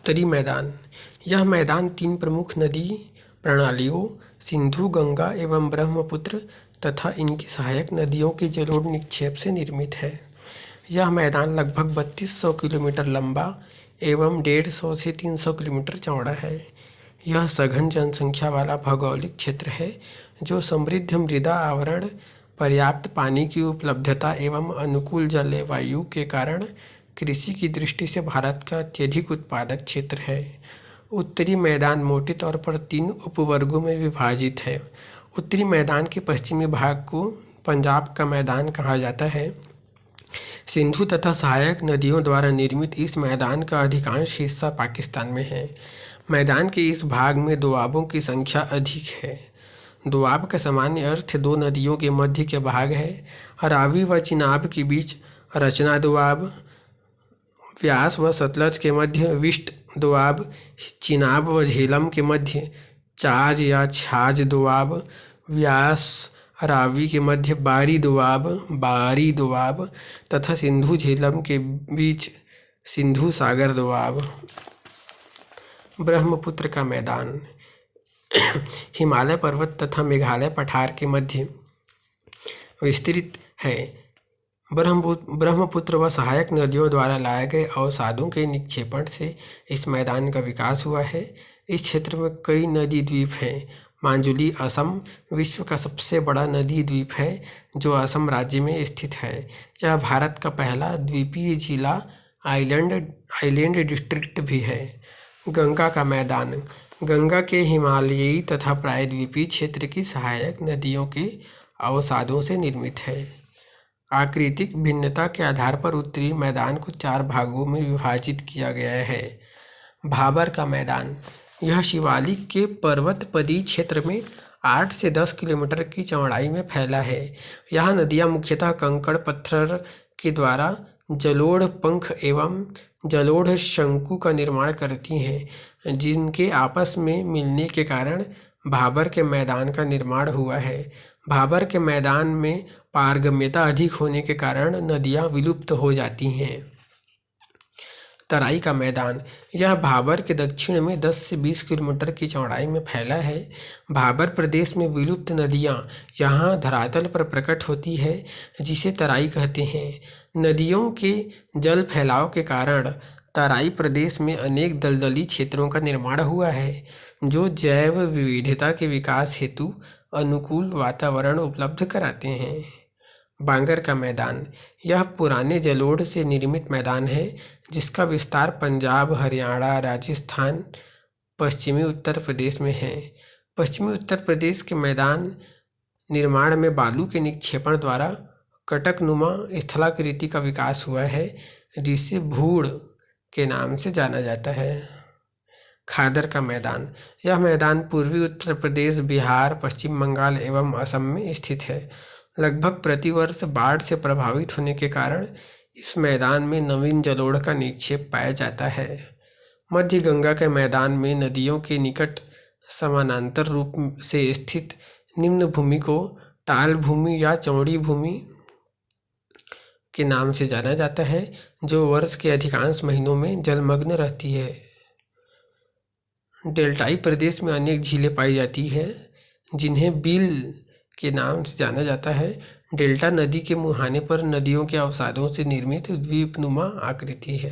उत्तरी मैदान। यह मैदान 3 प्रमुख नदी प्रणालियों सिंधु, गंगा एवं ब्रह्मपुत्र तथा इनकी सहायक नदियों के जलोढ़ निक्षेप से निर्मित है। यह मैदान लगभग 3200 किलोमीटर लंबा एवं 150 से 300 किलोमीटर चौड़ा है। यह सघन जनसंख्या वाला भौगोलिक क्षेत्र है जो समृद्ध मृदा आवरण, पर्याप्त पानी की उपलब्धता एवं अनुकूल जलवायु के कारण कृषि की दृष्टि से भारत का अत्यधिक उत्पादक क्षेत्र है। उत्तरी मैदान मोटे तौर पर 3 उपवर्गों में विभाजित है। उत्तरी मैदान के पश्चिमी भाग को पंजाब का मैदान कहा जाता है। सिंधु तथा सहायक नदियों द्वारा निर्मित इस मैदान का अधिकांश हिस्सा पाकिस्तान में है। मैदान के इस भाग में दोआबों की संख्या अधिक है। दोआब का सामान्य अर्थ 2 नदियों के मध्य के भाग है। रावी व चिनाब के बीच रचना दोआब, व्यास व सतलज के मध्य विष्ट दोआब, चिनाब व झेलम के मध्य चाज या छाज दोआब, व्यास रावी के मध्य बारी दोआब तथा सिंधु झेलम के बीच सिंधु सागर दोआब। ब्रह्मपुत्र का मैदान हिमालय पर्वत तथा मेघालय पठार के मध्य विस्तृत है। ब्रह्मपुत्र व सहायक नदियों द्वारा लाए गए अवसादों के निक्षेपण से इस मैदान का विकास हुआ है। इस क्षेत्र में कई नदी द्वीप हैं। माजुली असम विश्व का सबसे बड़ा नदी द्वीप है जो असम राज्य में स्थित है। यह भारत का पहला द्वीपीय जिला आइलैंड डिस्ट्रिक्ट भी है। गंगा का मैदान गंगा के हिमालयी तथा प्रायद्वीपीय क्षेत्र की सहायक नदियों के अवसादों से निर्मित है। आकृतिक भिन्नता के आधार पर उत्तरी मैदान को 4 भागों में विभाजित किया गया है। भाबर का मैदान यह शिवालिक के पर्वतपदी क्षेत्र में 8 से 10 किलोमीटर की चौड़ाई में फैला है। यहाँ नदियाँ मुख्यतः कंकड़ पत्थर के द्वारा जलोढ़ पंख एवं जलोढ़ शंकु का निर्माण करती हैं, जिनके आपस में मिलने के कारण भाबर के मैदान का निर्माण हुआ है। भाबर के मैदान में पारगम्यता अधिक होने के कारण नदियाँ विलुप्त हो जाती हैं। तराई का मैदान यह भाबर के दक्षिण में 10 से 20 किलोमीटर की चौड़ाई में फैला है। भाबर प्रदेश में विलुप्त नदियाँ यहाँ धरातल पर प्रकट होती है, जिसे तराई कहते हैं। नदियों के जल फैलाव के कारण तराई प्रदेश में अनेक दलदली क्षेत्रों का निर्माण हुआ है, जो जैव विविधता के विकास हेतु अनुकूल वातावरण उपलब्ध कराते हैं। बांगर का मैदान यह पुराने जलोढ़ से निर्मित मैदान है, जिसका विस्तार पंजाब, हरियाणा, राजस्थान, पश्चिमी उत्तर प्रदेश में है। पश्चिमी उत्तर प्रदेश के मैदान निर्माण में बालू के निक्षेपण द्वारा कटकनुमा स्थलाकृति का विकास हुआ है, जिसे भूड़ के नाम से जाना जाता है। खादर का मैदान यह मैदान पूर्वी उत्तर प्रदेश, बिहार, पश्चिम बंगाल एवं असम में स्थित है। लगभग प्रतिवर्ष बाढ़ से प्रभावित होने के कारण इस मैदान में नवीन जलोढ़ का निक्षेप पाया जाता है। मध्य गंगा के मैदान में नदियों के निकट समानांतर रूप से स्थित निम्न भूमि को टाल भूमि या चौड़ी भूमि के नाम से जाना जाता है, जो वर्ष के अधिकांश महीनों में जलमग्न रहती है। डेल्टाई प्रदेश में अनेक झीलें पाई जाती हैं, जिन्हें बील के नाम से जाना जाता है। डेल्टा नदी के मुहाने पर नदियों के अवसादों से निर्मित द्वीपनुमा आकृति है।